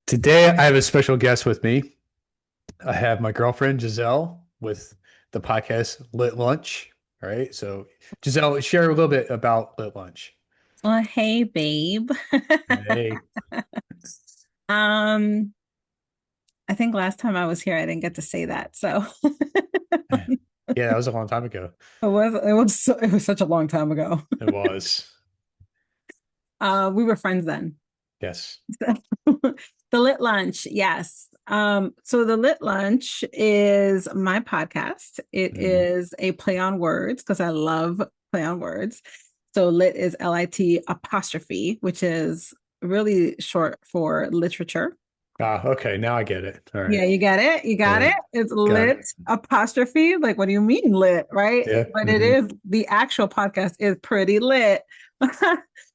Today, I have a special guest with me. I have my girlfriend, Giselle, with the podcast Lit Lunch. All right. So, Giselle, share a little bit about Lit Lunch. Well, hey, babe. Hey. Um, I think last time I was here, I didn't get to say that. So Yeah, that was a long time ago. it was such a long time ago. It was. We were friends then. Yes. The Lit Lunch, yes. So the Lit Lunch is my podcast. It Mhm. is a play on words because I love play on words. So lit is Lit apostrophe, which is really short for literature. Ah, okay. Now I get it. All right. Yeah, you got it. You got Yeah. it. It's Got lit it. apostrophe. Like, what do you mean lit? Right. Yeah. But it is the actual podcast is pretty lit.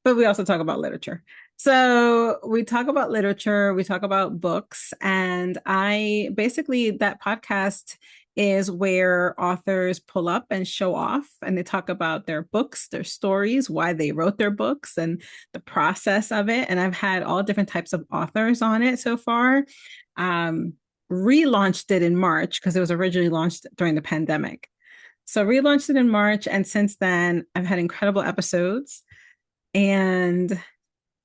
But we also talk about literature. So we talk about literature, we talk about books, and I basically that podcast is where authors pull up and show off and they talk about their books, their stories, why they wrote their books, and the process of it. And I've had all different types of authors on it so far. um, Relaunched it in March because it was originally launched during the pandemic. So relaunched it in March, and since then I've had incredible episodes, and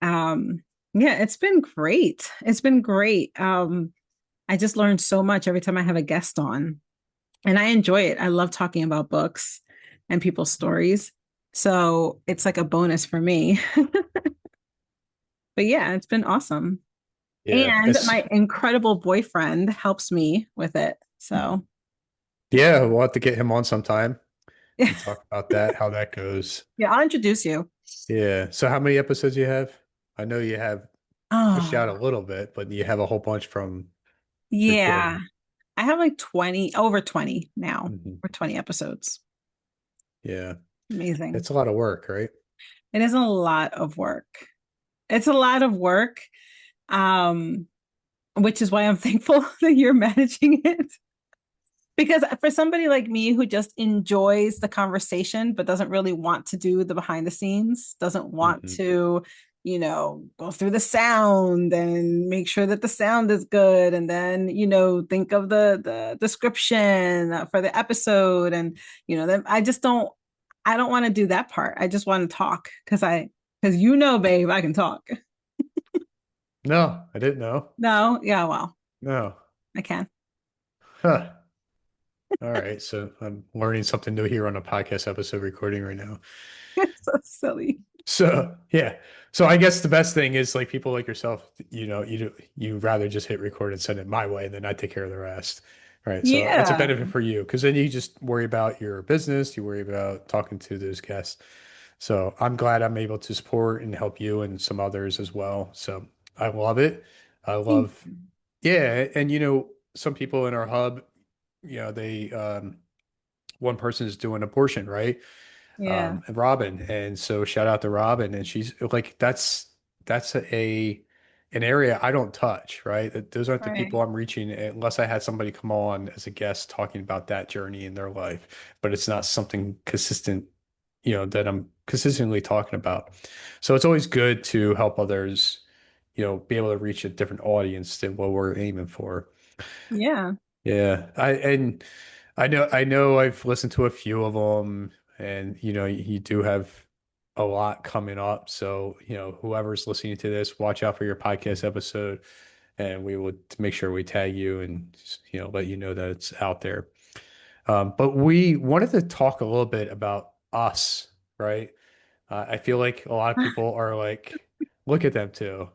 yeah, it's been great. It's been great. I just learned so much every time I have a guest on, and I enjoy it. I love talking about books and people's stories. So it's like a bonus for me. But yeah, it's been awesome. Yeah. And my incredible boyfriend helps me with it. So Yeah. We'll have to get him on sometime yeah, and talk about that, how that goes. I'll introduce you. Yeah. So, how many episodes you have? I know you have pushed out a Oh, little bit, but you have a whole bunch from yeah. recording. I have like 20, over 20 now, Mhm. or 20 episodes. Yeah. Amazing. It's a lot of work, right? It is a lot of work. It's a lot of work, um, which is why I'm thankful that you're managing it. Because for somebody like me who just enjoys the conversation but doesn't really want to do the behind the scenes, doesn't want Hmm. to, go through the sound and make sure that the sound is good, and then, think of the description for the episode, and then I don't want to do that part. I just want to talk because babe, I can talk. No, I didn't know. No, yeah, well, No. I can. Huh. All right. So I'm learning something new here on a podcast episode recording right now. It's so silly. So yeah. So I guess the best thing is like people like yourself, you rather just hit record and send it my way, and then I take care of the rest. Right. So it's a Yeah. benefit for you because then you just worry about your business, you worry about talking to those guests. So I'm glad I'm able to support and help you and some others as well. So I love it. I Thank love, you. yeah. And some people in our hub, they one person is doing abortion, right? Yeah. And Robin. And so shout out to Robin. And she's like, that's an area I don't touch, right? Those aren't the Right. people I'm reaching unless I had somebody come on as a guest talking about that journey in their life. But it's not something consistent, that I'm consistently talking about. So it's always good to help others, be able to reach a different audience than what we're aiming for. Yeah. Yeah. I know I've listened to a few of them, and you do have a lot coming up. So, whoever's listening to this, watch out for your podcast episode, and we would make sure we tag you and let you know that it's out there. But we wanted to talk a little bit about us, right? I feel like a lot of people are like, look at them too.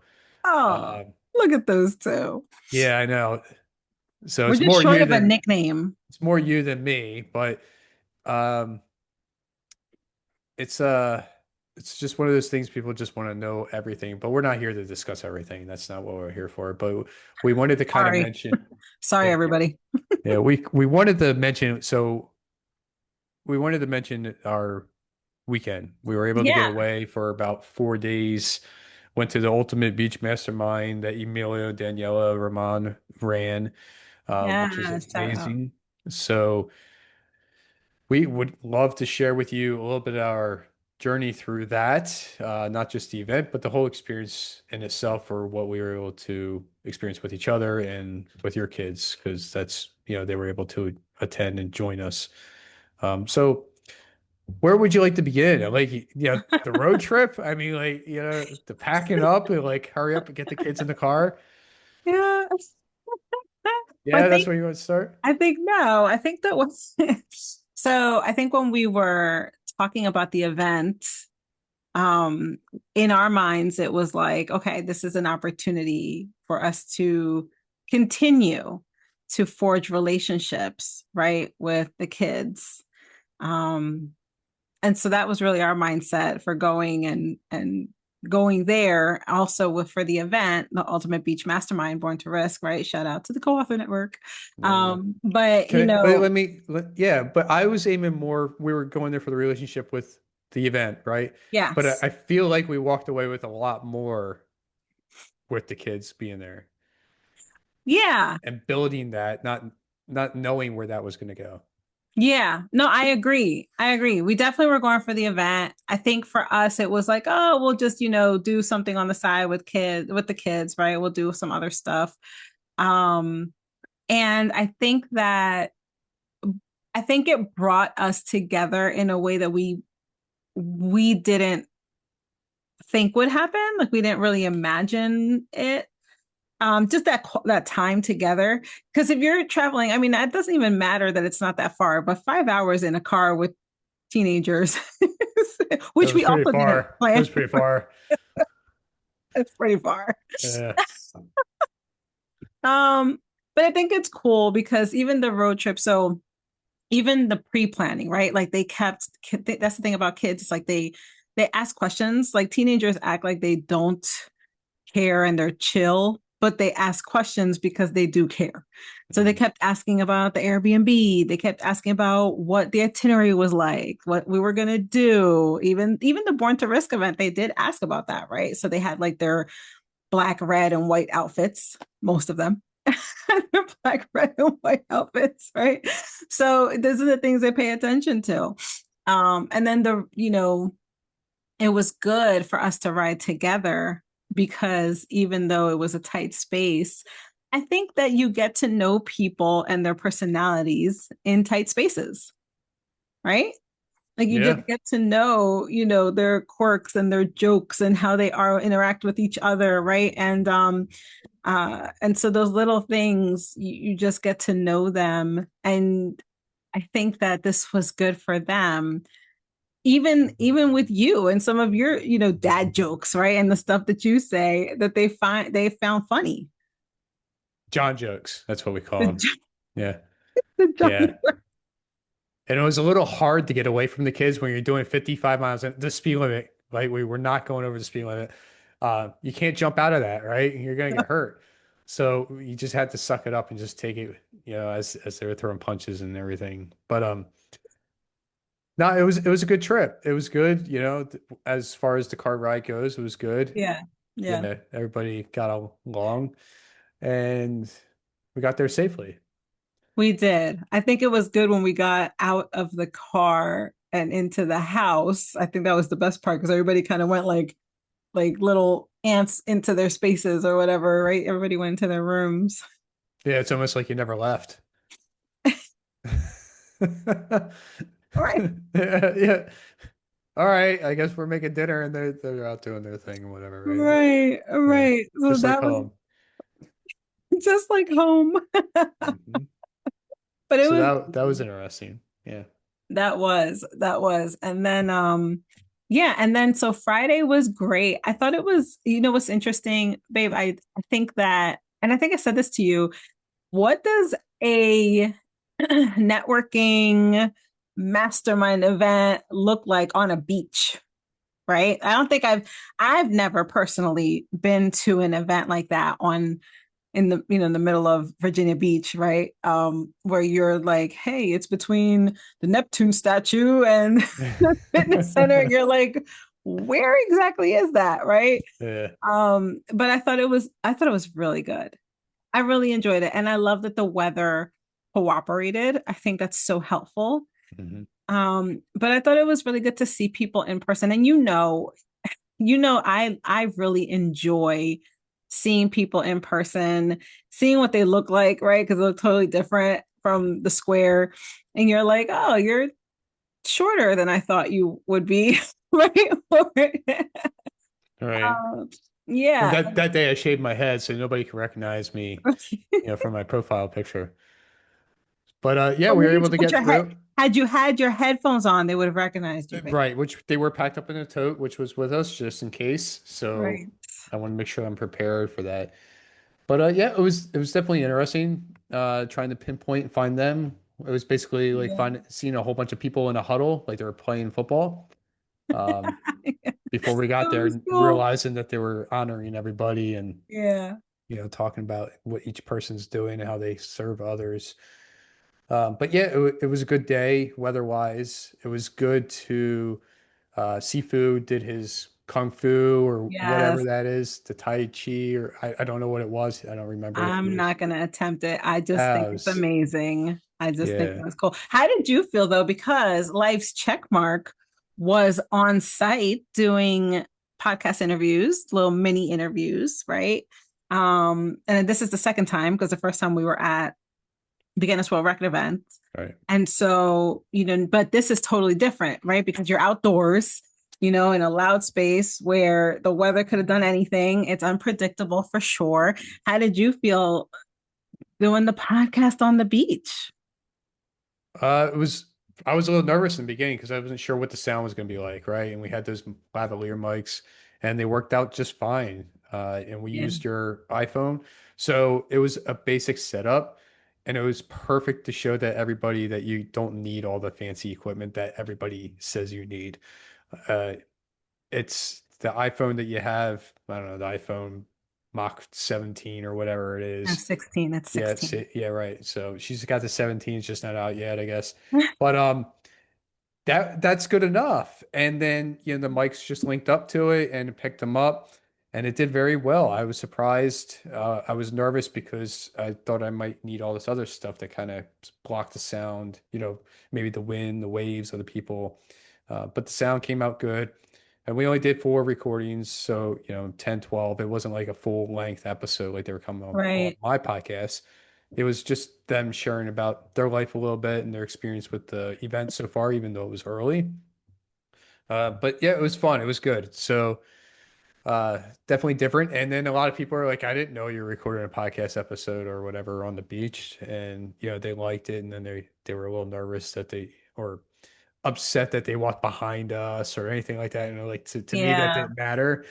Oh, Um, look at those two. yeah, I know. So We're it's just more short you of a than nickname. me, but um, it's just one of those things people just want to know everything, but we're not here to discuss everything. That's not what we're here for. But we wanted to kind of Sorry. mention, Sorry, yeah, everybody. yeah, we wanted to mention, so we wanted to mention our weekend. We were able to get Yeah. away for about 4 days. Went to the Ultimate Beach Mastermind that Emilio, Daniela, Ramon ran, which is Yeah. Shout out. amazing. So we would love to share with you a little bit of our journey through that, not just the event, but the whole experience in itself for what we were able to experience with each other and with your kids, because that's, they were able to attend and join us. So where would you like to begin? Like, the road trip? I mean, like, the packing up and like hurry up and get the kids in the car. Yeah. I Yeah, that's think where you want to start. I think no. I think that was so I think when we were talking about the event, um, in our minds, it was like, okay, this is an opportunity for us to continue to forge relationships, right, with the kids. Um, and so that was really our mindset for going and going there also with for the event, the ultimate beach mastermind born to risk, right? Shout out to the co-author network. Yeah. But Okay, yeah, but I was aiming more, we were going there for the relationship with the event, right? But I, yes. I feel like we walked away with a lot more with the kids being there Yeah. and building that, not knowing where that was going to go. Yeah, no, I agree. I agree. We definitely were going for the event. I think for us, it was like, oh, we'll just, do something on the side with the kids, right? We'll do some other stuff. Um, and I think it brought us together in a way that we didn't think would happen. Like we didn't really imagine it. Just that time together. Because if you're traveling, I mean, it doesn't even matter that it's not that far, but 5 hours in a car with teenagers, It which was we pretty also didn't far. It plan. was pretty far. It's pretty far. Yeah. Um, but I think it's cool because even the road trip, so even the pre-planning, right? Like that's the thing about kids. It's like they ask questions. Like teenagers act like they don't care and they're chill, but they ask questions because they do care. So they Mhm. kept asking about the Airbnb. They kept asking about what the itinerary was like, what we were gonna do. Even the Born to Risk event, they did ask about that, right? So they had like their black, red, and white outfits, most of them. Black, red, and white outfits, right? So those are the things they pay attention to. And then it was good for us to ride together because even though it was a tight space, I think that you get to know people and their personalities in tight spaces, right? Like you just Yeah. get to know, their quirks and their jokes and how they are interact with each other, right? And so those little things you just get to know them. And I think that this was good for them even with you and some of your dad jokes, right, and the stuff that you say that they found funny. John jokes. That's what we call the, them. Yeah. the Yeah. Johnny, And it was a little hard to get away from the kids when you're doing 55 miles the speed limit. Like we were not going over the speed limit. You can't jump out of that, right? You're gonna get hurt. So you just had to suck it up and just take it, as they were throwing punches and everything. But no, it was a good trip. It was good, as far as the car ride goes, it was good. yeah, yeah, Yeah, everybody got along and we got there safely. we did. I think it was good when we got out of the car and into the house. I think that was the best part because everybody kind of went like little ants into their spaces or whatever, right? Everybody went into their rooms. Yeah, it's almost like you never left. All right. Yeah, yeah. All right, I guess we're making dinner and they're out doing their thing or whatever, right? Right, Yeah. right. So Just like that was home. just like home. Hmm. But it So was that was interesting. Yeah. that was. And then yeah, and then so Friday was great. I thought it was, what's interesting, babe, I think that, and I think I said this to you, what does a networking mastermind event look like on a beach? Right? I don't think I've never personally been to an event like that on in the in the middle of Virginia Beach, right? Where you're like, hey, it's between the Neptune statue and the fitness center. And you're like, where exactly is that, right? Yeah. But I thought it was really good. I really enjoyed it, and I love that the weather cooperated. I think that's so helpful. Hmm. But I thought it was really good to see people in person. And I really enjoy seeing people in person, seeing what they look like, right? Because they look totally different from the square. And you're like, oh, you're shorter than I thought you would be. Right. All right. Well, Yeah. that day I shaved my head so nobody could recognize me, from my profile picture. But yeah, Well, we you were need able to to put get your head. through. Had you had your headphones on, they would have recognized you, babe. Right, which they were packed up in a tote, which was with us just in case. So Right. I want to make sure I'm prepared for that. But yeah, it was definitely interesting trying to pinpoint and find them. It was basically like Yeah. seeing a whole bunch of people in a huddle, like they were playing football. Um, It before we got there, was and cool. realizing that they were honoring everybody and Yeah. talking about what each person's doing and how they serve others. But yeah, it was a good day weather-wise. It was good to Sifu did his kung fu or whatever Yes. that is, the Tai Chi, or I don't know what it was. I don't remember it. It I'm was, not going to attempt it. I just think it it's was amazing. I just think yeah. it was cool. How did you feel though? Because Life's Checkmark was on site doing podcast interviews, little mini interviews, right? And this is the second time because the first time we were at the Guinness World Record event. Right. And so, but this is totally different, right? Because you're outdoors, in a loud space where the weather could have done anything. It's unpredictable for sure. How did you feel doing the podcast on the beach? It was I was a little nervous in the beginning because I wasn't sure what the sound was going to be like, right? And we had those lavalier mics and they worked out just fine. And we Yeah. used your iPhone. So it was a basic setup and it was perfect to show that everybody that you don't need all the fancy equipment that everybody says you need. Uh, it's the iPhone that you have, I don't know, the iPhone Mach 17 or whatever it No, is. 16. It's Yeah, 16. yeah, right. So she's got the 17, it's just not out yet, I guess. But that's good enough. And then, the mics just linked up to it and it picked them up and it did very well. I was surprised. I was nervous because I thought I might need all this other stuff that kind of blocked the sound, maybe the wind, the waves, other people. But the sound came out good. And we only did 4 recordings, so 10, 12. It wasn't like a full length episode like they were coming on Right. my podcast. It was just them sharing about their life a little bit and their experience with the event so far, even though it was early. But yeah, it was fun. It was good. So definitely different. And then a lot of people are like, I didn't know you were recording a podcast episode or whatever on the beach. And they liked it. And then they were a little nervous that or upset that they walked behind us or anything like that. Like to me that Yeah. didn't matter,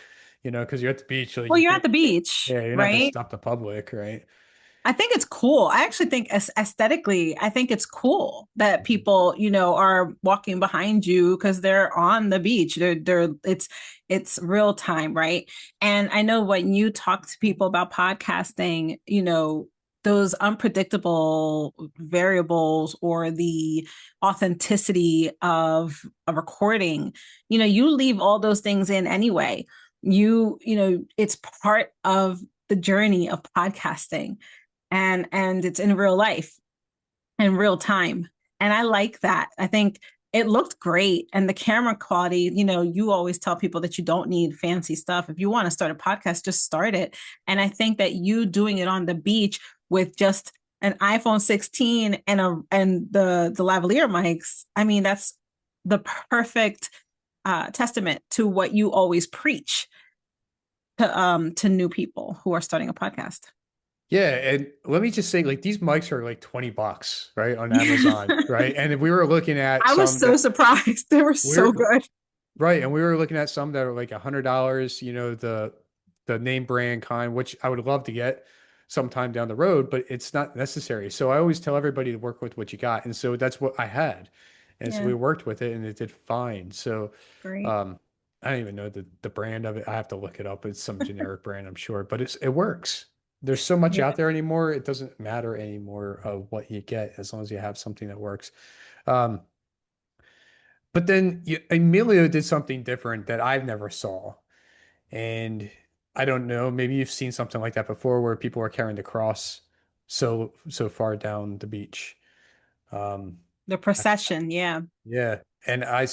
because you're at the beach, like Well, you you're can't, at the beach, yeah, you're not gonna right? stop the public, right? I think it's cool. I actually think aesthetically, I think it's cool that people, are walking behind you because they're on the beach. It's real time, right? And I know when you talk to people about podcasting, those unpredictable variables or the authenticity of a recording, you leave all those things in anyway. It's part of the journey of podcasting and it's in real life in real time. And I like that. I think it looked great. And the camera quality, you always tell people that you don't need fancy stuff. If you want to start a podcast, just start it. And I think that you doing it on the beach with just an iPhone 16 and the lavalier mics, I mean, that's the perfect testament to what you always preach to new people who are starting a podcast. Yeah, and let me just say, like these mics are like $20, right, on Amazon, right? And if we were looking at I was some so that surprised. They were so we're good. right, and we were looking at some that are like $100, the name brand kind, which I would love to get sometime down the road, but it's not necessary. So I always tell everybody to work with what you got, and so that's what I had, and so Yeah, we worked with it, and it did fine. So great. um, I don't even know the brand of it. I have to look it up. It's some generic brand, I'm sure, but it works. There's so much Yeah, out there anymore. It doesn't matter anymore of what you get as long as you have something that works. Um, but then Emilio did something different that I've never saw. And I don't know, maybe you've seen something like that before where people are carrying the cross so far down the beach. The procession, yeah. Yeah. And I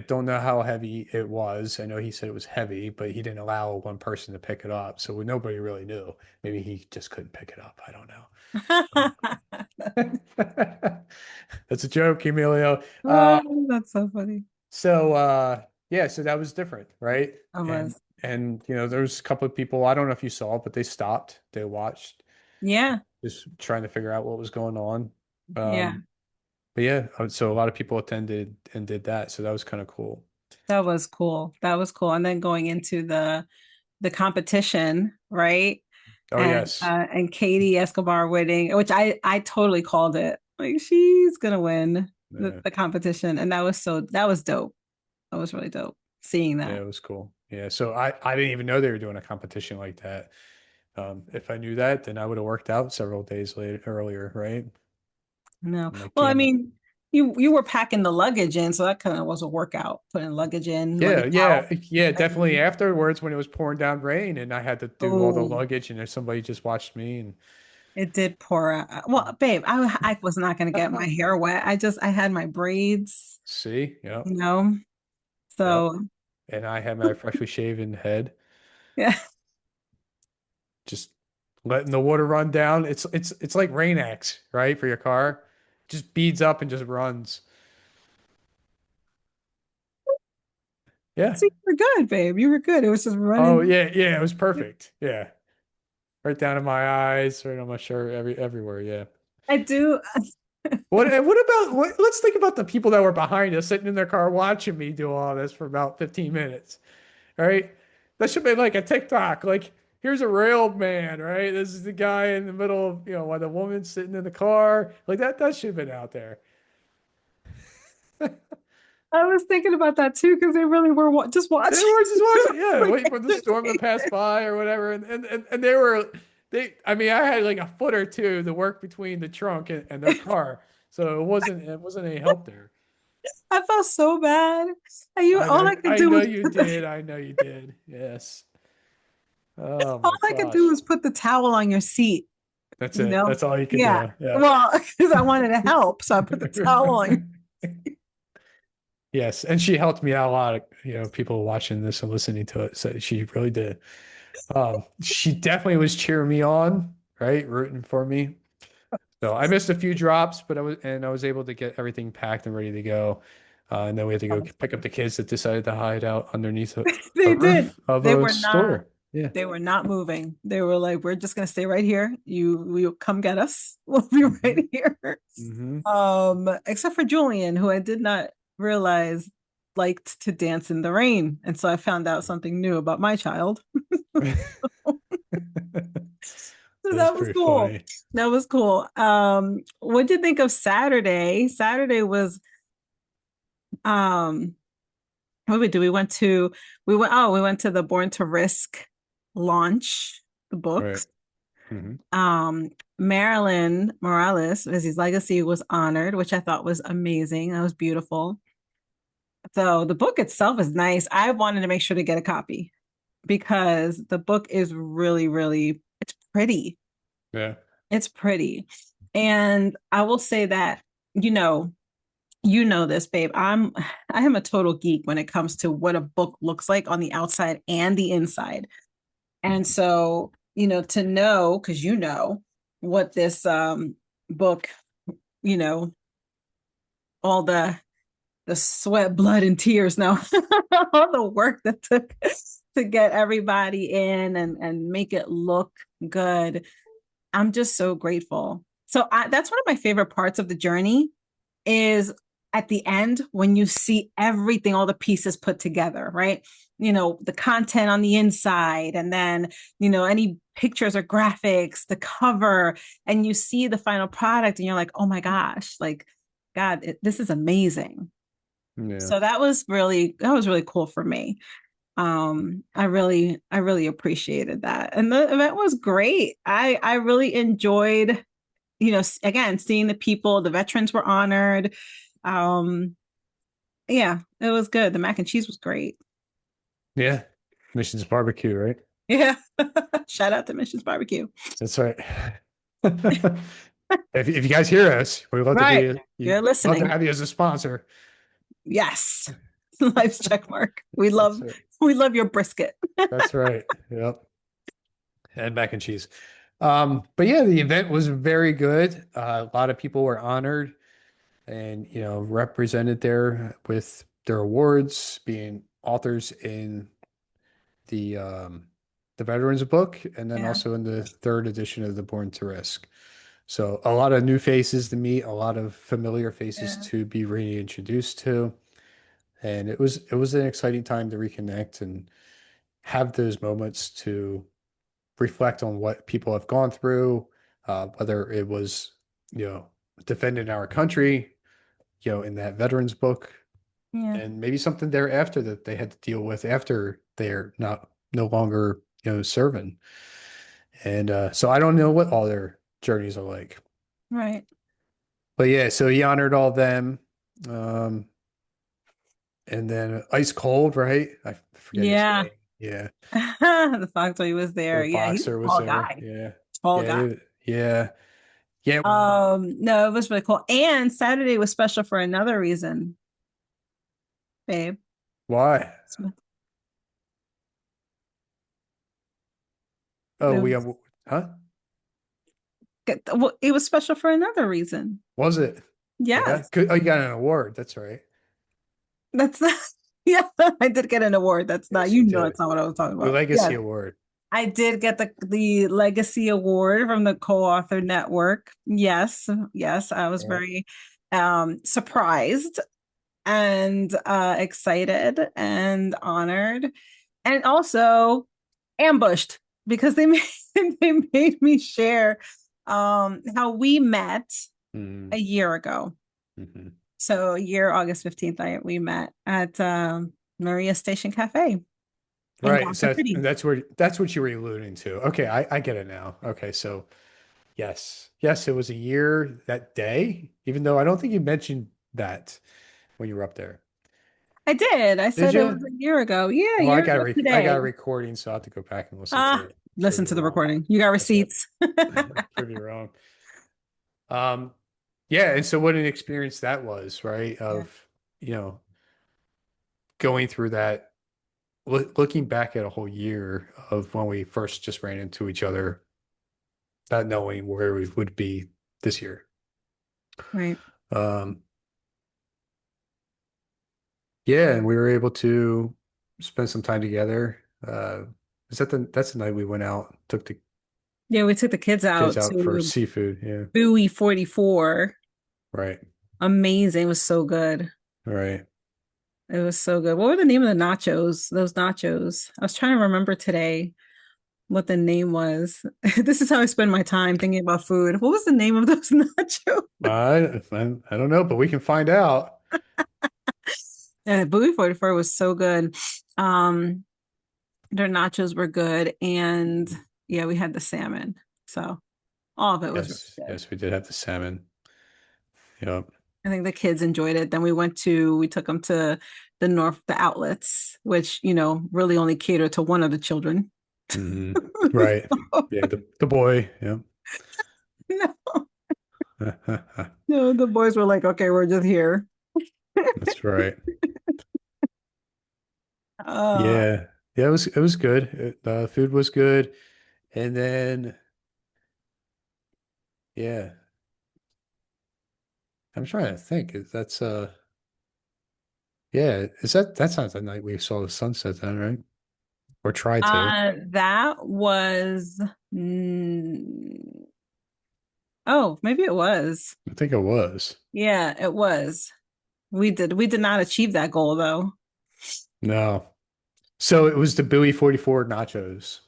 don't know how heavy it was. I know he said it was heavy, but he didn't allow one person to pick it up. So nobody really knew. Maybe he just couldn't pick it up. I don't know. That's a joke, Emilio. Oh, that's so funny. Yeah, so that was different, right? I And was. there was a couple of people, I don't know if you saw, but they stopped, they watched, Yeah, just trying to figure out what was going on. yeah. But yeah, so a lot of people attended and did that. So that was kind of cool. That was cool. That was cool. And then going into the competition, right? Oh, yes. And Katie Escobar winning, which I totally called it. Like she's gonna win Yeah. the competition. And that was dope. That was really dope seeing Yeah, that. it was cool. Yeah. So I didn't even know they were doing a competition like that. If I knew that, then I would have worked out several days later earlier, right? No. I'm like, Well, I damn it. mean, you were packing the luggage in, so that kind of was a workout, putting luggage in, Yeah, luggage yeah, out. yeah, definitely And afterwards when it was pouring down rain and I had to do all the oh, luggage and then somebody just watched me and it did pour out. Well, babe, I was not gonna get my hair wet. I had my braids, see, yep, you know. yep. So And I had my freshly shaven head, yeah. just letting the water run down. It's like rain X, right, for your car. Just beads up and just runs. Yeah. So you were good, babe. You were good. It was just Oh running. yeah, yeah, it was perfect. Yeah. Right down in my eyes, right on my shirt, everywhere, yeah. I do. What about let's think about the people that were behind us sitting in their car watching me do all this for about 15 minutes. Right? That should be like a TikTok. Like, here's a real man, right? This is the guy in the middle of, while the woman's sitting in the car. Like that should have been out there. I was thinking about that too because they really were just They watching. were just watching, yeah, Like, waiting for the storm to pass by or whatever. And I mean, I had like a foot or two to work between the trunk and their car. So it wasn't any help there. I felt so bad. And you, all I could I do know was you put the did. I know you did. Yes. Oh all my I could do gosh. was put the towel on your seat, That's you it. know? That's all you could Yeah. do. Yeah. Well, because I wanted to help, so I put the towel on. Yes, and she helped me out a lot. People watching this and listening to it, so she really did. She definitely was cheering me on, right, rooting for me. So I missed a few drops, but I was able to get everything packed and ready to go. And then we had to go pick up the kids that decided to hide out underneath a They did. roof of They a were not. store. Yeah. They were not moving. They were like, "We're just gonna stay right here. You come get us. We'll be right Hmm. here." Hmm. Except for Julian, who I did not realize liked to dance in the rain, and so I found out something new about my child. So That's that was pretty cool. funny. That was cool. What did you think of Saturday? Saturday was um what we do? We went to the Born to Risk launch, the Right. books. Hmm. Marilyn Morales, as his legacy was honored, which I thought was amazing. That was beautiful. So the book itself is nice. I wanted to make sure to get a copy because the book is really, really, it's pretty. Yeah. It's pretty. And I will say that, you know, you know this, babe. I am a total geek when it comes to what a book looks like on the outside and the inside. And so, to know, because you know what this book, you know, all the sweat, blood, and tears now, all the work that took to get everybody in and make it look good. I'm just so grateful. So that's one of my favorite parts of the journey is at the end when you see everything, all the pieces put together, right? The content on the inside, and then, any pictures or graphics, the cover, and you see the final product, and you're like, oh my gosh, like, God, this is amazing. Yeah. So that was really cool for me. I really appreciated that. And the event was great. I really enjoyed, again, seeing the people, the veterans were honored. Um, yeah, it was good. The mac and cheese was great. Yeah. Missions barbecue, right? Yeah. Shout out to Missions Barbecue. That's right. If you guys hear us, we'd love to Right. be you You're love to listening. have you as a sponsor. Yes. Life's check mark. That's right. We love your brisket. That's right. Yep. And mac and cheese. But yeah, the event was very good. A lot of people were honored and represented there with their awards, being authors in the Veterans Book, and then Yeah. also in the third edition of the Born to Risk. So a lot of new faces to meet, a lot of familiar faces Yeah. to be reintroduced to, and it was an exciting time to reconnect and have those moments to reflect on what people have gone through, whether it was you know defending our country, in that Veterans Book, Yeah. and maybe something thereafter that they had to deal with after they're not no longer serving. And so I don't know what all their journeys are like. Right. But yeah, so he honored all them. Um, and then Ice Cold, right? I forget his Yeah. name. Yeah. The factory was The there. Yeah, he's a boxer was tall there. guy. Yeah. Tall Yeah. guy. Yeah. Yeah. No, it was really cool. And Saturday was special for another reason, babe. Why? Oh, It we was, have, huh? well, it was special for another reason. Was it? Yeah. Yes. Oh, you got an award. That's right. That's not, yeah, I did get an award. That's not, Yes, you you know, did. that's not what I was talking The about. Legacy Yes. Award. I did get the Legacy Award from the Co-author Network. Yes, yes, I was Yeah. very surprised and excited and honored and also ambushed because they made they made me share how we met Mm-hmm. a year ago. Mm-hmm. So a year, August 15th, we met at Maria Station Cafe in Right. Gossip So City. that's what you were alluding to. Okay, I get it now. Okay, so yes. Yes, it was a year that day, even though I don't think you mentioned that when you were up there. I did. I Did said it was you? a year ago. Yeah, a Well, year ago I got today. a recording, so I have to go back and listen to Ah, it. Prove listen you to the wrong. recording. You got That's right. receipts. Prove you wrong. Um, yeah, and so what an experience that was, right? Yeah, Of, you know, going through that, looking back at a whole year of when we first just ran into each other, not knowing where we would be this year. right. Um, yeah, and we were able to spend some time together. Is that that's the night we went out, took the Yeah, we took the kids kids out out for to seafood. Yeah, Bowie 44. right, Amazing. It was so good. right. It was so good. What were the name of the nachos? Those nachos. I was trying to remember today what the name was. This is how I spend my time thinking about food. What was the name of those nachos? I don't know, but we can find out. Bowie 44 was so good. Um, their nachos were good. And yeah, we had the salmon. So all of it was really Yes, good. yes, we did have the salmon. Yep. I think the kids enjoyed it. Then we took them to the outlets, which, really only cater to one of the children. Hmm. Right. Yeah, the boy. Yep. No, no, the boys were like, okay, we're just here. That's right. Uh, Yeah. Yeah, it was good. The food was good. And then yeah, I'm trying to think. That's yeah, is that's not the night we saw the sunset then, right? Or tried to. that was, mm, oh, maybe it was. I think it was. Yeah, it was. We did not achieve that goal though. No. So it was the Bowie 44 nachos.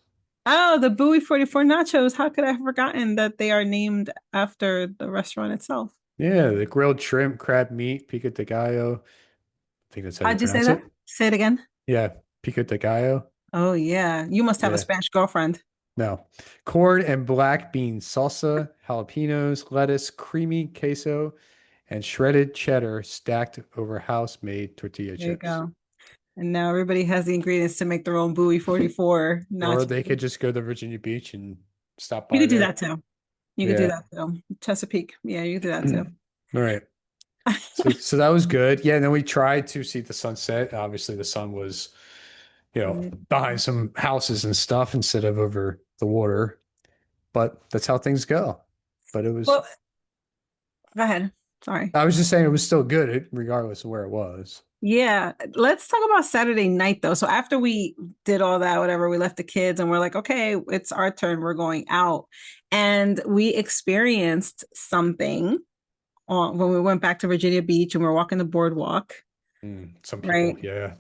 Oh, the Bowie 44 nachos. How could I have forgotten that they are named after the restaurant itself? Yeah, the grilled shrimp, crab meat, pico de gallo. I think that's how you How'd you say pronounce that? it. Say it again. Yeah, pico de gallo. Oh yeah. You must have a Yeah. Spanish girlfriend. No. Corn and black bean salsa, jalapenos, lettuce, creamy queso, and shredded cheddar stacked over house-made tortilla There you chips. go. And now everybody has the ingredients to make their own Bowie 44 Or nachos. they could just go to Virginia Beach and stop You by could do there. that too. You could do Yeah. that too. Chesapeake. Yeah, you could do that All too. right. So that was good. Yeah, and then we tried to see the sunset. Obviously, the sun was, behind some houses and stuff instead of over the water. But that's how things go. But Well, go ahead. Sorry. I was just saying it was still good regardless of where it was. Yeah, let's talk about Saturday night though. So after we did all that, whatever, we left the kids and we're like, okay, it's our turn. We're going out. And we experienced something on when we went back to Virginia Beach and we're walking the boardwalk, Some people, right? yeah.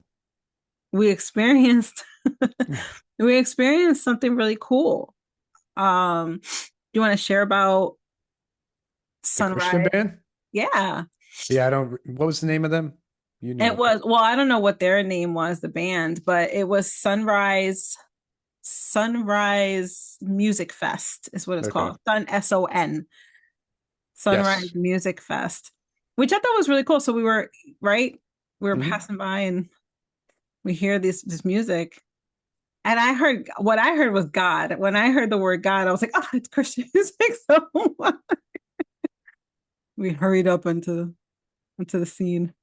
We experienced we experienced something really cool. Do you want to share about The Christian Sunrise? band? Yeah. Yeah, I don't. What was the name of them? You It know. was, well, I don't know what their name was, the band, but it was Sunrise Music Fest is what it's Okay. called. Sun Sunrise Yes. Music Fest, which I thought was really cool. So we were right, we were Hmm. passing by and we hear this music. And what I heard was God. When I heard the word God, I was like, oh, it's Christian music. So we hurried up into the scene.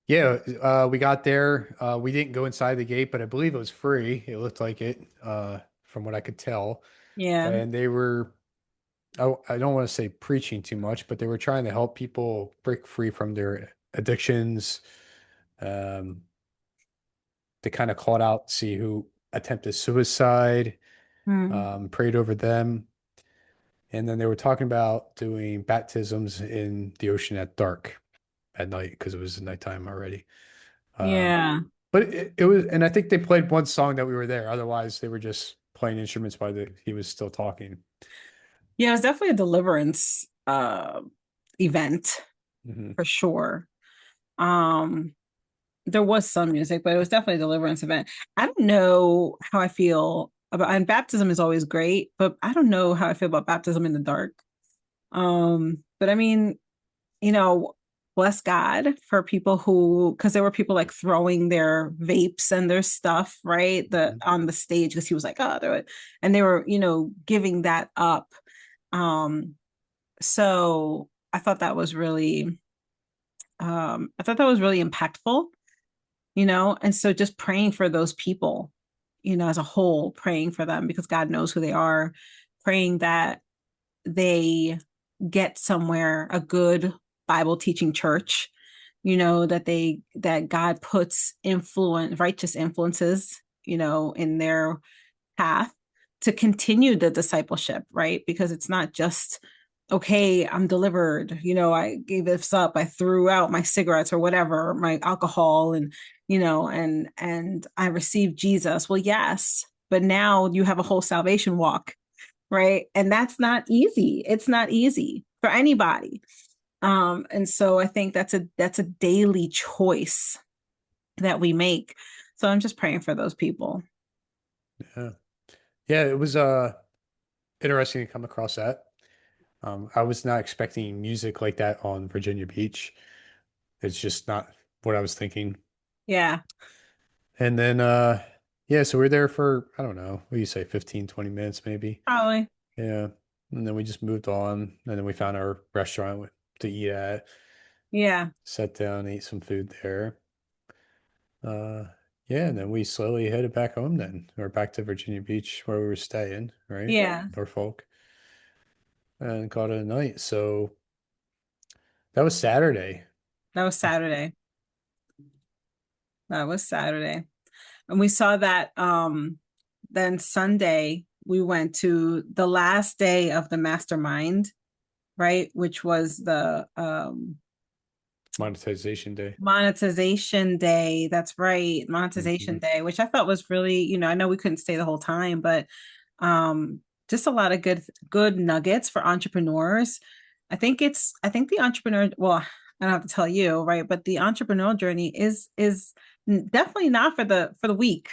Yeah, we got there. We didn't go inside the gate, but I believe it was free. It looked like it, from what I could tell. Yeah. And they were, I don't want to say preaching too much, but they were trying to help people break free from their addictions. Um, they kind of called out, see who attempted suicide, Hmm. prayed over them. And then they were talking about doing baptisms in the ocean at dark at night because it was nighttime already. Um, Yeah. but it was, and I think they played one song that we were there. Otherwise, they were just playing instruments while he was still talking. Yeah, it was definitely a deliverance event Hmm. for sure. Um, there was some music, but it was definitely a deliverance event. I don't know how I feel about, and baptism is always great, but I don't know how I feel about baptism in the dark. But I mean, you know, bless God for people who, because there were people like throwing their vapes and their stuff, right? The Hmm. on the stage because he was like, oh, and they were, giving that up. Um, so I thought that was really impactful, and so just praying for those people, as a whole, praying for them because God knows who they are, praying that they get somewhere, a good Bible teaching church, that God puts righteous influences, in their path to continue the discipleship, right? Because it's not just, okay, I'm delivered, I gave this up, I threw out my cigarettes or whatever, my alcohol, and I received Jesus. Well, yes, but now you have a whole salvation walk, right? And that's not easy. It's not easy for anybody. And so I think that's a daily choice that we make. So I'm just praying for those people. Yeah. Yeah, it was interesting to come across that. I was not expecting music like that on Virginia Beach. It's just not what I was thinking. Yeah, And then yeah, so we are there for, I don't know, what do you say, 15, 20 minutes maybe. probably. Yeah. And then we just moved on. And then we found our restaurant to eat at, Yeah, sat down, ate some food there. Uh, yeah, and then we slowly headed back home then, or back to Virginia Beach where we were staying, right? yeah. Norfolk, and called it a night. So that was Saturday. That was Saturday. That was Saturday. And we saw that then Sunday we went to the last day of the mastermind, right? Which was the Monetization day. monetization day. That's right, monetization Hmm. day, which I thought was really, I know we couldn't stay the whole time, but just a lot of good nuggets for entrepreneurs. I think the entrepreneur, well, I don't have to tell you, right? But the entrepreneurial journey is definitely not for the weak.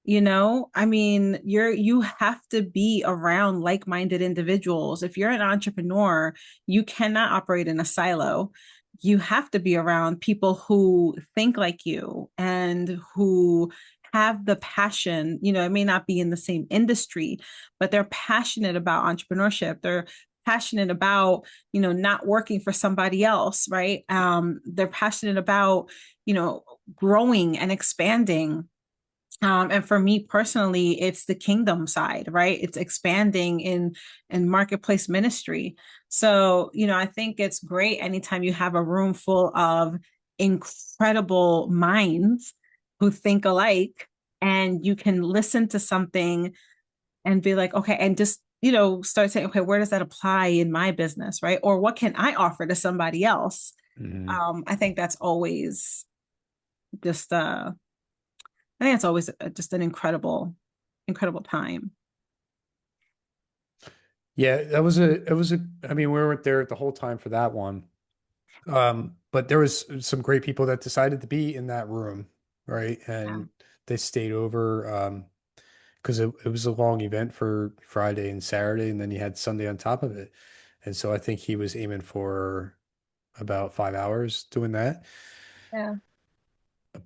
I mean, you have to be around like-minded individuals. If you're an entrepreneur, you cannot operate in a silo. You have to be around people who think like you and who have the passion, it may not be in the same industry, but they're passionate about entrepreneurship. They're passionate about, not working for somebody else, right? They're passionate about, growing and expanding. And for me personally, it's the kingdom side, right? It's expanding in marketplace ministry. So, I think it's great anytime you have a room full of incredible minds who think alike, and you can listen to something and be like, okay, and just, start saying, okay, where does that apply in my business, right? Or what can I offer to somebody else? Mhm. I think that's always just I think it's always just an incredible time. Yeah, I mean, we weren't there the whole time for that one. But there was some great people that decided to be in that room, right? Yeah. And they stayed over because it was a long event for Friday and Saturday, and then you had Sunday on top of it. And so I think he was aiming for about 5 hours doing that. Yeah.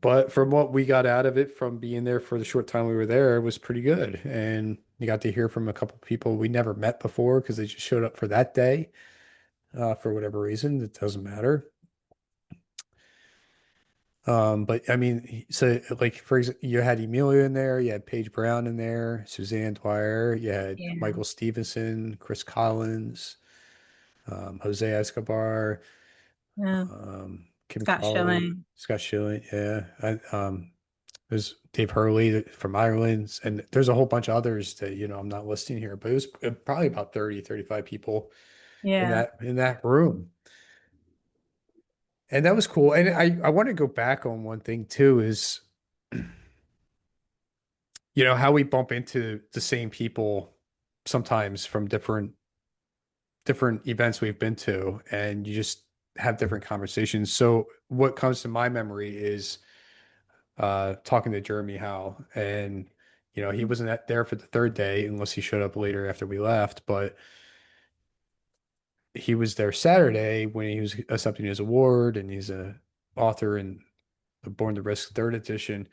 But from what we got out of it from being there for the short time we were there, it was pretty good. And you got to hear from a couple people we never met before because they just showed up for that day for whatever reason. It doesn't matter. But I mean, so like for example, you had Emilia in there, you had Paige Brown in there, Suzanne Dwyer, you had Yeah. Michael Stevenson, Chris Collins, Jose Escobar, Yeah. Kim Scott Colley, Schilling. Scott Schilling, yeah. There's Dave Hurley from Ireland, and there's a whole bunch of others that, I'm not listing here, but it was probably about 30, 35 people in Yeah. that room. And that was cool. And I want to go back on one thing too is how we bump into the same people sometimes from different events we've been to, and you just have different conversations. So what comes to my memory is talking to Jeremy Howe, and he wasn't there for the third day unless he showed up later after we left, but he was there Saturday when he was accepting his award, and he's a author in the Born to Risk third edition.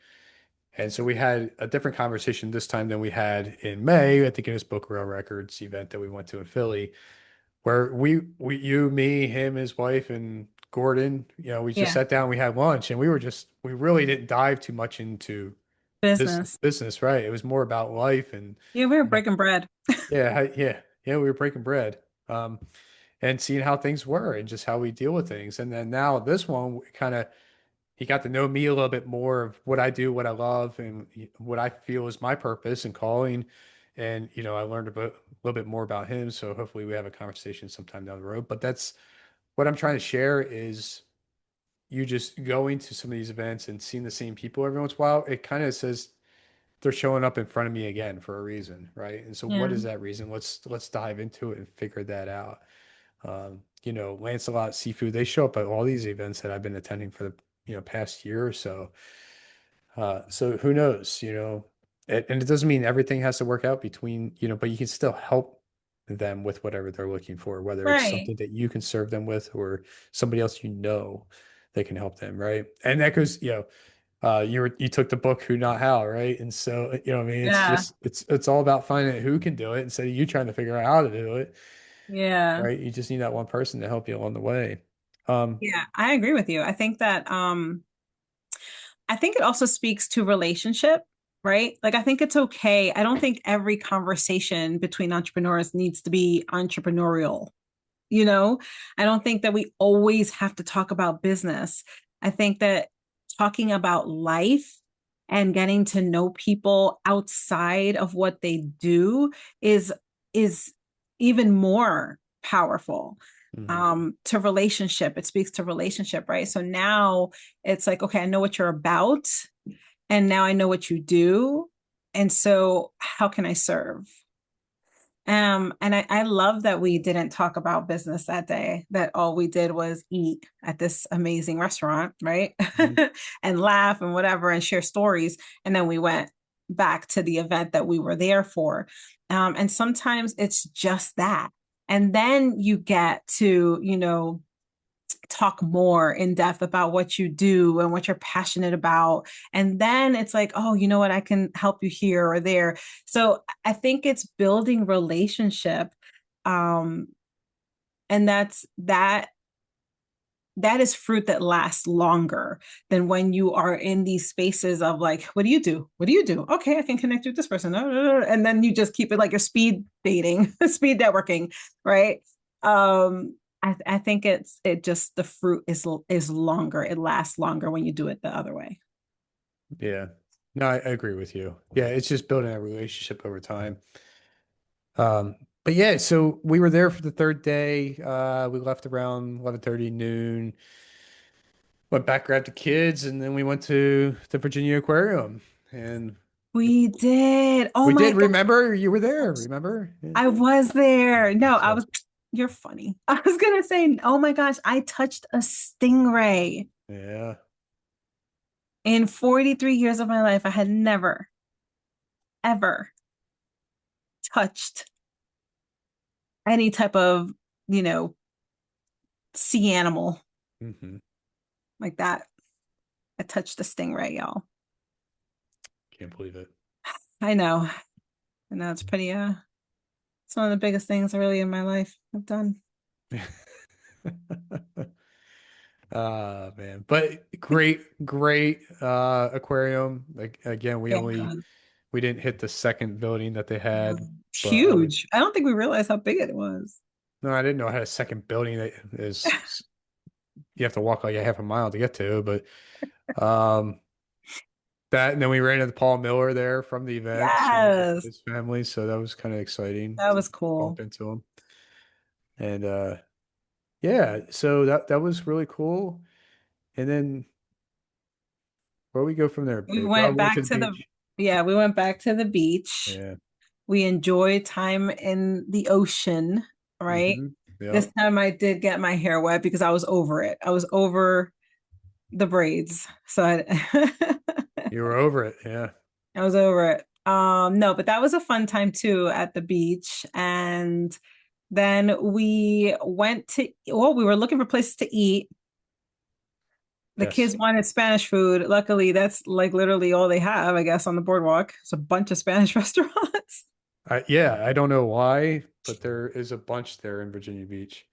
And so we had a different conversation this time than we had in May at the Guinness Book World Records event that we went to in Philly, where you, me, him, his wife, and Gordon, we just Yeah. sat down, we had lunch, and we really didn't dive too much into Business. business, right? It was more about life and, Yeah, we were you know, breaking bread. yeah, yeah, we were breaking bread, and seeing how things were and just how we deal with things. And then now this one, kind of he got to know me a little bit more of what I do, what I love, and what I feel is my purpose and calling. And, I learned a little bit more about him. So hopefully we have a conversation sometime down the road. But that's what I'm trying to share is you just going to some of these events and seeing the same people every once in a while. It kind of says they're showing up in front of me again for a reason, right? And so what Yeah. is that reason? Let's dive into it and figure that out. Lancelot Seafood, they show up at all these events that I've been attending for the past year or so. So who knows, and it doesn't mean everything has to work out between, but you can still help them with whatever they're looking for, whether it's Right. something that you can serve them with or somebody else that can help them, right? And that goes, you took the book Who Not How, right? And so, what I mean, it's Yeah. just it's all about finding out who can do it instead of you trying to figure out how to do it, Yeah. right? You just need that one person to help you along the way. Um, Yeah. I agree with you. I think it also speaks to relationship, right? Like, I think it's okay. I don't think every conversation between entrepreneurs needs to be entrepreneurial. You know, I don't think that we always have to talk about business. I think that talking about life and getting to know people outside of what they do is even more powerful. mhm. To relationship, it speaks to relationship, right? So now it's like, okay, I know what you're about, and now I know what you do, and so how can I serve? And I love that we didn't talk about business that day, that all we did was eat at this amazing restaurant, right? Mhm. And laugh and whatever and share stories. And then we went back to the event that we were there for. And sometimes it's just that. And then you get to, talk more in depth about what you do and what you're passionate about. And then it's like, oh, you know what? I can help you here or there. So I think it's building relationship. Um, and that is fruit that lasts longer than when you are in these spaces of like, what do you do? What do you do? Okay, I can connect with this person. And then you just keep it like a speed dating, speed networking, right? I think it just the fruit is longer. It lasts longer when you do it the other way. Yeah. No, I agree with you. Yeah, it's just building a relationship over time. But yeah, so we were there for the third day. We left around 11:30 noon, went back, grabbed the kids, and then we went to the Virginia Aquarium. And We did. Oh we my did remember you were there, gosh. remember? Yeah. I was there. No, I So was, you're funny. I was gonna say, oh my gosh, I touched a stingray. yeah. In 43 years of my life, I had never, ever touched any type of, you know, sea animal Hmm. like that. I touched a stingray, y'all. Can't believe it. I know. I know it's one of the biggest things really in my life I've done. Man. But great aquarium. Like again, Thank God. we didn't hit the second building that they Yeah. had, but Huge. I don't think we realized how big it was. no, I didn't know I had a second building that is you have to walk like a half a mile to get to, but um that and then we ran into Paul Miller there from the event and Yes. his family, so that was kind of exciting That to was cool. bump into him. And yeah, so that was really cool. And then where we go from there, We babe? Oh, went we went to back the to the, beach. yeah, we went back to the beach. Yeah. We enjoyed time in the ocean, right? Hmm. This Yep. time I did get my hair wet because I was over it. I was over the braids. So You were over it. Yeah. I was over it. No, but that was a fun time too at the beach. And then we went to, well, we were looking for places to eat. The Yes. kids wanted Spanish food. Luckily, that's like literally all they have, I guess, on the boardwalk. It's a bunch of Spanish restaurants. Yeah, I don't know why, but there is a bunch there in Virginia Beach.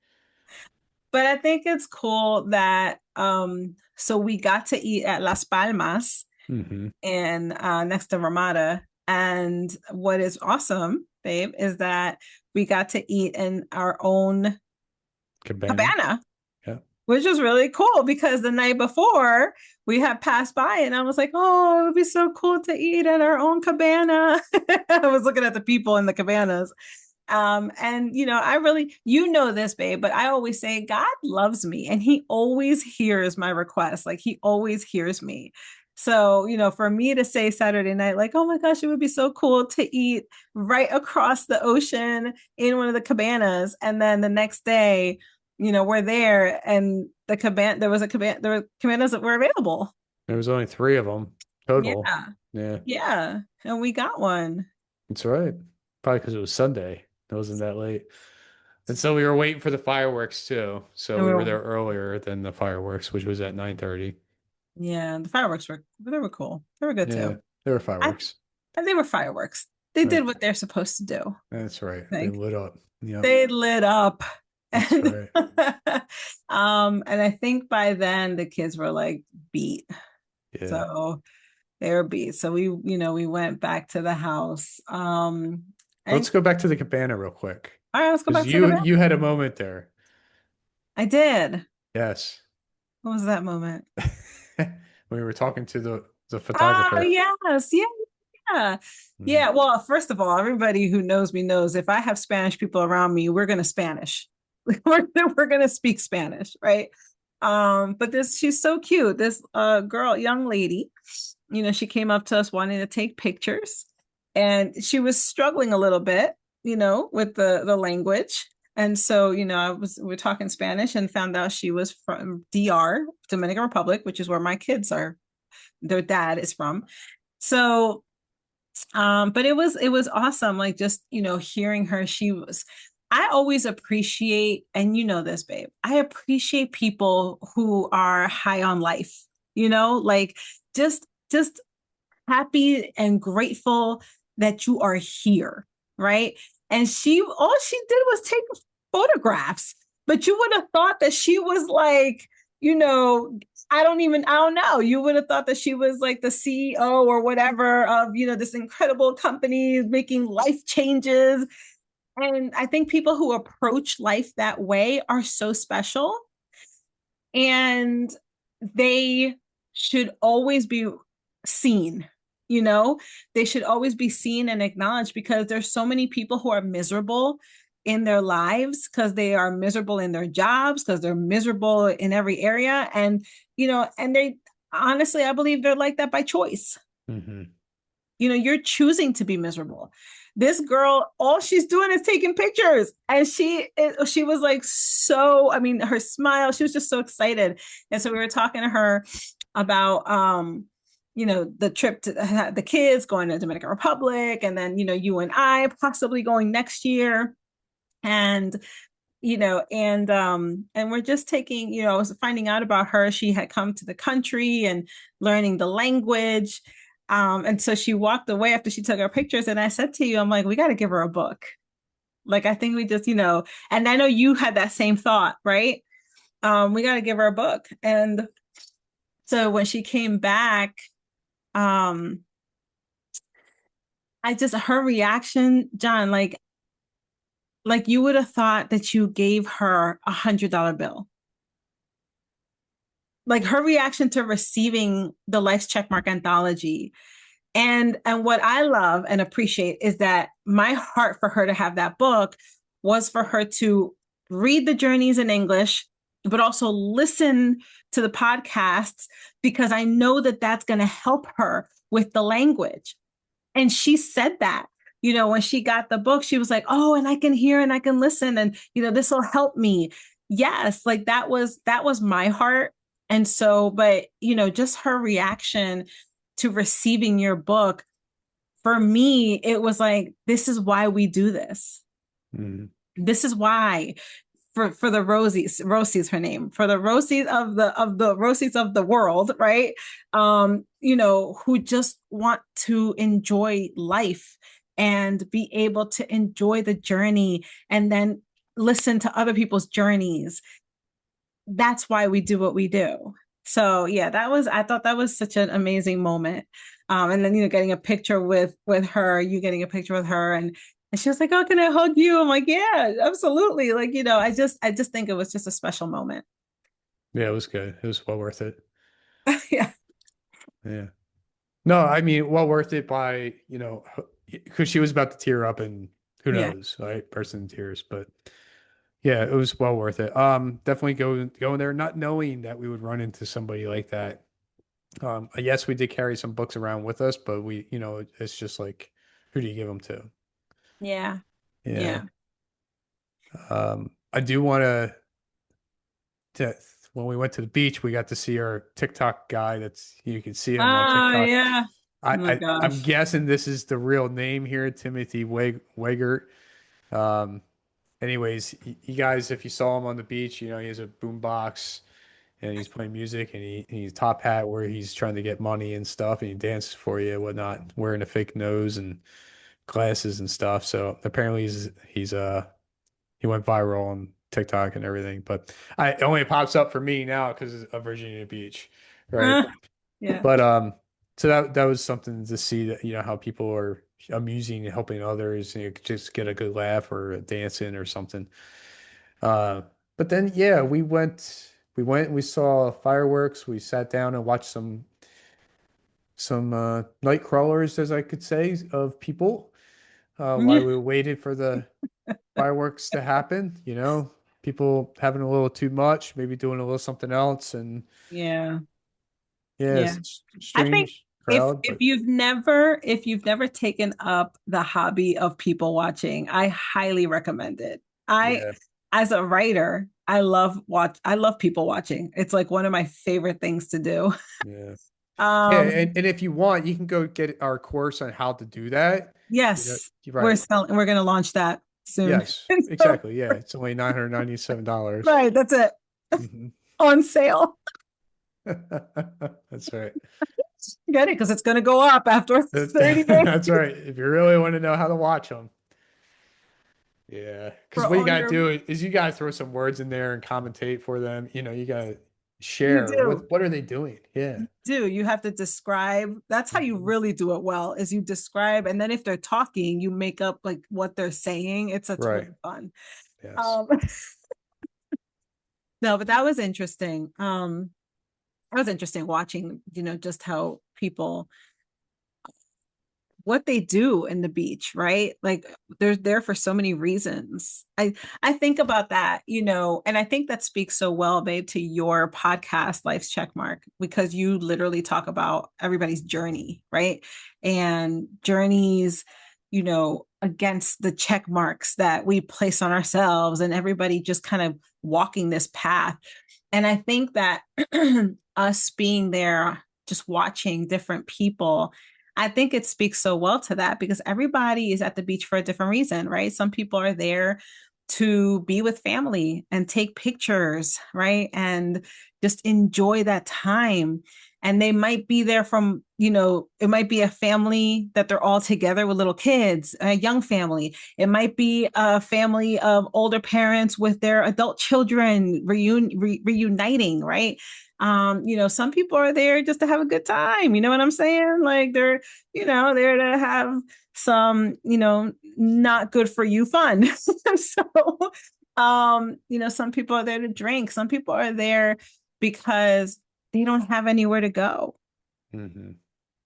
But I think it's cool that so we got to eat at Las Palmas Hmm. and next to Ramada. And what is awesome, babe, is that we got to eat in our own Cabana. cabana, Yeah. which was really cool because the night before we had passed by and I was like, oh, it would be so cool to eat at our own cabana. I was looking at the people in the cabanas. And I really, this, babe, but I always say God loves me and he always hears my requests. Like he always hears me. So, for me to say Saturday night, like, oh my gosh, it would be so cool to eat right across the ocean in one of the cabanas. And then the next day, we're there and there was a cabana, there were cabanas that were available. There was only three of them total. Yeah. Yeah. Yeah. And we got one. That's right. Probably because it was Sunday. It wasn't that late. And so we were waiting for the fireworks too. So And we we were were, there earlier than the fireworks, which was at 9:30. yeah, the fireworks they were cool. They were good Yeah, too. there were I, fireworks. and they were fireworks. They Right. did what they're supposed to do. That's right. I They think lit up. Yep. they lit up. That's And right. and I think by then the kids were like beat. Yeah. So they were beat. So we went back to the house. And Let's go back to the cabana real quick. all right, let's go Because back to the you cabana. had a moment there. I did. Yes. What was that moment? We were talking to the Oh, photographer. yes. Yeah. Yeah. Mhm. Yeah. Well, first of all, everybody who knows me knows if I have Spanish people around me, we're going to Spanish. We're going to speak Spanish. Right. But she's so cute. This young lady, she came up to us wanting to take pictures and she was struggling a little bit, with the language. And so, we're talking Spanish and found out she was from DR, Dominican Republic, which is where my kids are, their dad is from. So but it was awesome, like just hearing her. I always appreciate, and you know this, babe, I appreciate people who are high on life, like just happy and grateful that you are here, right? And all she did was take photographs, but you would have thought that she was like, I don't know. You would have thought that she was like the CEO or whatever of, this incredible company making life changes. And I think people who approach life that way are so special, and they should always be seen. You know, they should always be seen and acknowledged, because there's so many people who are miserable in their lives, because they are miserable in their jobs, because they're miserable in every area. And they honestly, I believe they're like that by choice. Mm-hmm. You're choosing to be miserable. This girl, all she's doing is taking pictures, and she was like, so, I mean, her smile, she was just so excited. And so we were talking to her about the trip to the kids going to Dominican Republic, and then you and I possibly going next year. And and we're just taking, I was finding out about her. She had come to the country and learning the language. And so she walked away after she took her pictures. And I said to you, I'm like, we got to give her a book. Like, I think we just, and I know you had that same thought, right? We got to give her a book. And so when she came back, um, her reaction, John, like you would have thought that you gave her $100 bill. Like, her reaction to receiving the Life's Checkmark anthology. And what I love and appreciate is that my heart for her to have that book was for her to read the journeys in English, but also listen to the podcasts, because I know that that's going to help her with the language. And she said that, when she got the book, she was like, oh, and I can hear and I can listen, and, this will help me. Yes. Like, that was my heart. And so, but, just her reaction to receiving your book, for me, it was like, this is why we do this. Mm-hmm. This is why, for the Rosie's her name, for the Rosies of the Rosies of the world, right? Who just want to enjoy life and be able to enjoy the journey, and then listen to other people's journeys. That's why we do what we do. So yeah, I thought that was such an amazing moment. And then, getting a picture with her, you getting a picture with her, and she was like, oh, can I hug you? I'm like, yeah, absolutely. Like, I just think it was just a special moment. Yeah, it was good. It was well worth it. Yeah. Yeah. No, I mean, well worth it by, because she was about to tear up, and who Yeah. knows, right? Burst in tears. But yeah, it was well worth it. Definitely going there, not knowing that we would run into somebody like that. Yes, we did carry some books around with us, but it's just like, who do you give them to? Yeah. Yeah. Yeah. I do want to, when we went to the beach, we got to see our TikTok guy. You can see him on Oh, TikTok. yeah. Oh I, my I'm gosh. guessing this is the real name here, Timothy Wegert. Um, anyways, you guys, if you saw him on the beach, he has a boom box and he's playing music, and he's top hat where he's trying to get money and stuff, and he dances for you and whatnot, wearing a fake nose and glasses and stuff. So apparently he went viral on TikTok and everything. But it only pops up for me now because of Virginia Beach, right? Yeah. But so that was something to see, that how people are amusing and helping others, and you could just get a good laugh or a dance in or something. Uh, but then yeah, we went, we saw fireworks. We sat down and watched some night crawlers, as I could say, of people while we waited for the fireworks to happen. People having a little too much, maybe doing a little something else, and Yeah. yeah, Yeah. it's a I think strange if crowd, if but you've never taken up the hobby of people watching, I highly recommend it. I yeah, As a writer, I love people watching. It's like one of my favorite things to do. yeah. Yeah, Um and if you want, you can go get our course on how to do that. yes, You're right. we're going to launch that. soon. Yes, So, exactly. Yeah, it's only $997. right, that's it. Hmm. On sale. That's right. Get it because it's going to go up after 30 days That's right. If you really want to know how to watch them. Yeah, because for what you all gotta your. do is you gotta throw some words in there and commentate for them. You gotta You share do. what are they doing? Yeah. Do you have to describe? That's how you Mhm. really do it well, is you describe, and then if they're talking, you make up like what they're saying. It's Right. really fun. Yes. Um, no, but that was interesting. That was interesting watching, just how people what they do in the beach, right? Like they're there for so many reasons. I think about that, and I think that speaks so well, babe, to your podcast, Life's Checkmark, because you literally talk about everybody's journey, right? And journeys, against the check marks that we place on ourselves, and everybody just kind of walking this path. And I think that us being there, just watching different people, I think it speaks so well to that because everybody is at the beach for a different reason, right? Some people are there to be with family and take pictures, right? And just enjoy that time. And they might be there from, it might be a family that they're all together with little kids, a young family. It might be a family of older parents with their adult children reuniting, right? Some people are there just to have a good time. You know what I'm saying? Like they're, there to have some, not good for you fun. So, some people are there to drink. Some people are there because they don't have anywhere to go. Hmm.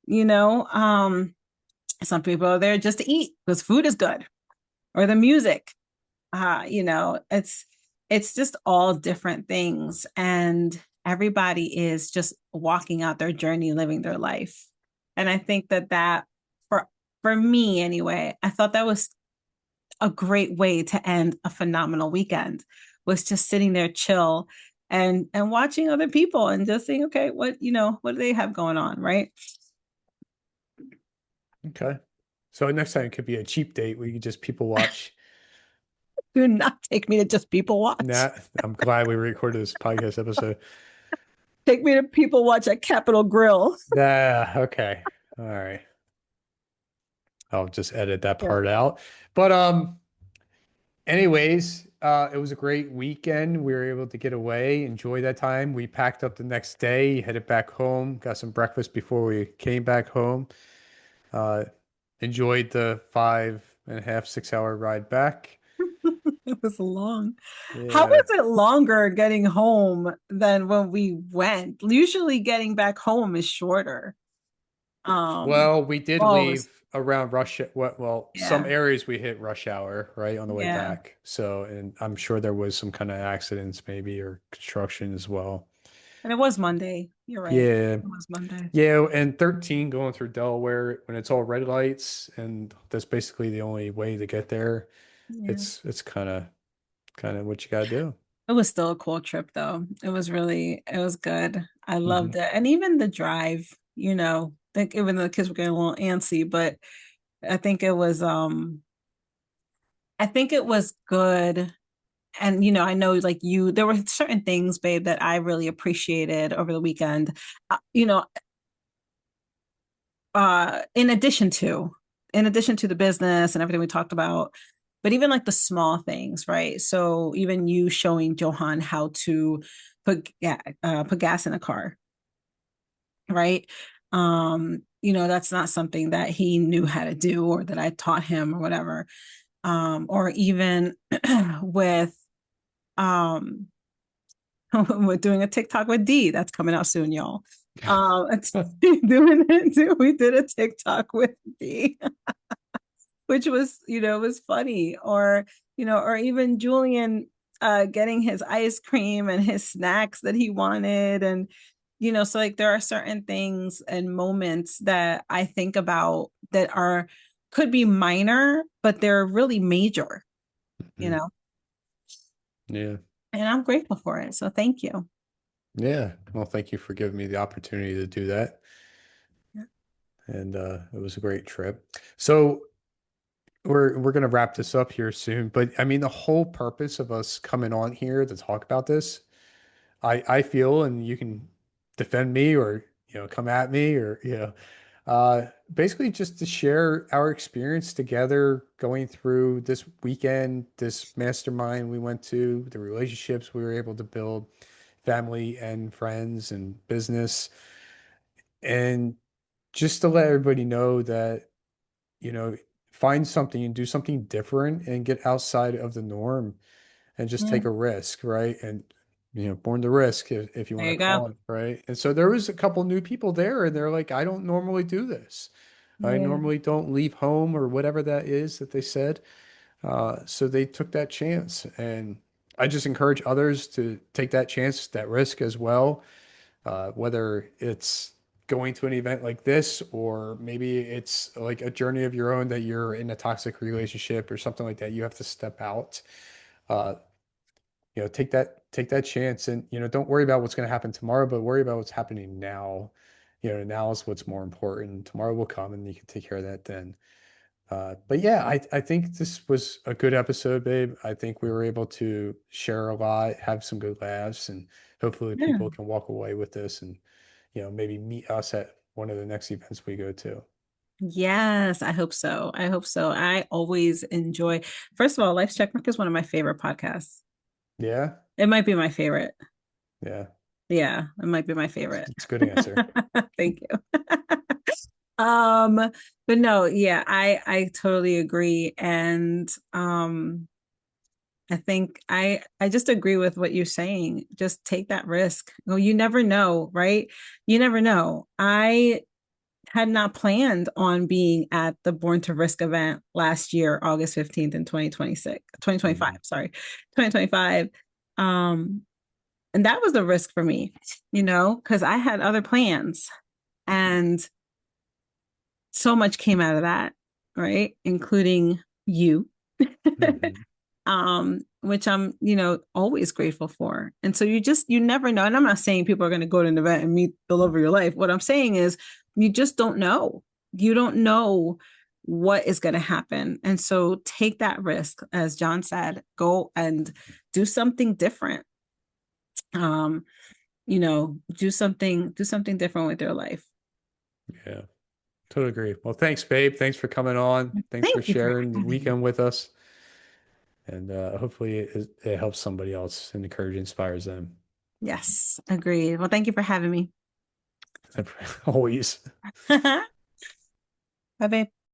You know, some people are there just to eat because food is good or the music. It's just all different things, and everybody is just walking out their journey, living their life. And I think that for for me anyway, I thought that was a great way to end a phenomenal weekend, was just sitting there chill and watching other people and just saying, okay, what do they have going on, right? Okay. So next time it could be a cheap date where you could just people watch. Do not take me to just people watch. Nah, I'm glad we recorded this podcast episode. Take me to people watch at Capitol Grill. Okay. All right. I'll just edit that Yeah. part out. But anyways, it was a great weekend. We were able to get away, enjoy that time. We packed up the next day, headed back home, got some breakfast before we came back home. Uh, enjoyed the 5.5, 6 hour ride back. It was long. How Yeah. was it longer getting home than when we went? Usually getting back home is shorter. Um, Well, we did oh, it was, leave around some yeah, areas we hit rush hour, right, on the way yeah. back. So, and I'm sure there was some kind of accidents maybe or construction as well. And it was Monday. You're right. Yeah. It was Monday. Yeah, and 13 going through Delaware when it's all red lights and that's basically the only way to get there. Yeah. It's kind of what you got to do. It was still a cool trip though. It was good. I Hmm. loved it. And even the drive, like even the kids were getting a little antsy, but I think it was I think it was good. And I know like there were certain things, babe, that I really appreciated over the weekend. Uh, you know, in addition to the business and everything we talked about, but even like the small things, right? So even you showing Johan how to put gas in a car, right? That's not something that he knew how to do or that I taught him or whatever. Or even with um we're doing a TikTok with D that's coming out soon, y'all. It's doing it too. We did a TikTok with D, which was funny. Or even Julian getting his ice cream and his snacks that he wanted. And so like there are certain things and moments that I think about that are could be minor, but they're really major, you Hmm. know, Yeah. and I'm grateful for it. So thank you. Yeah. Well, thank you for giving me the opportunity to do that. Yeah. And it was a great trip. So we're gonna wrap this up here soon, but I mean the whole purpose of us coming on here to talk about this, I feel, and you can defend me or come at me or basically just to share our experience together going through this weekend, this mastermind we went to, the relationships we were able to build, family and friends and business, and just to let everybody know that you know, find something and do something different and get outside of the norm and just Yeah, take a risk, right? And born to risk if you there want to you go. call it, right? And so there was a couple new people there and they're like, I don't normally do this. I Yeah. normally don't leave home or whatever that is that they said. So they took that chance. And I just encourage others to take that chance, that risk as well, whether it's going to an event like this, or maybe it's like a journey of your own that you're in a toxic relationship or something like that. You have to step out. Uh, take that chance, and don't worry about what's going to happen tomorrow, but worry about what's happening now. Now is what's more important. Tomorrow will come, and you can take care of that then. But yeah, I think this was a good episode, babe. I think we were able to share a lot, have some good laughs, and hopefully Yeah. people can walk away with this and maybe meet us at one of the next events we go to. Yes, I hope so. I hope so. I always enjoy, first of all, Life's Checkmark is one of my favorite podcasts. Yeah, It might be my favorite. yeah, Yeah, it might be my favorite. it's a good answer. Thank you. Um, but no, yeah, I totally agree. And I think I just agree with what you're saying. Just take that risk. Well, you never know, right? You never know. I had not planned on being at the Born to Risk event last year, August 15th in 2026, 2025, Mhm. sorry, 2025. Um, and that was a risk for me, because I had other plans and so much came out of that, right? Including you. Mhm. Which I'm, always grateful for. And so you never know. And I'm not saying people are going to go to an event and meet the love of your life. What I'm saying is you just don't know. You don't know what is going to happen. And so take that risk, as John said, go and do something different. Um, do something different with your life. Yeah, totally agree. Well, thanks, babe. Thanks for coming on. Thanks for Thank you for sharing the having me. weekend with us. And hopefully it helps somebody else and inspires them. Yes, agreed. Well, thank you for having me. Always. Bye, babe.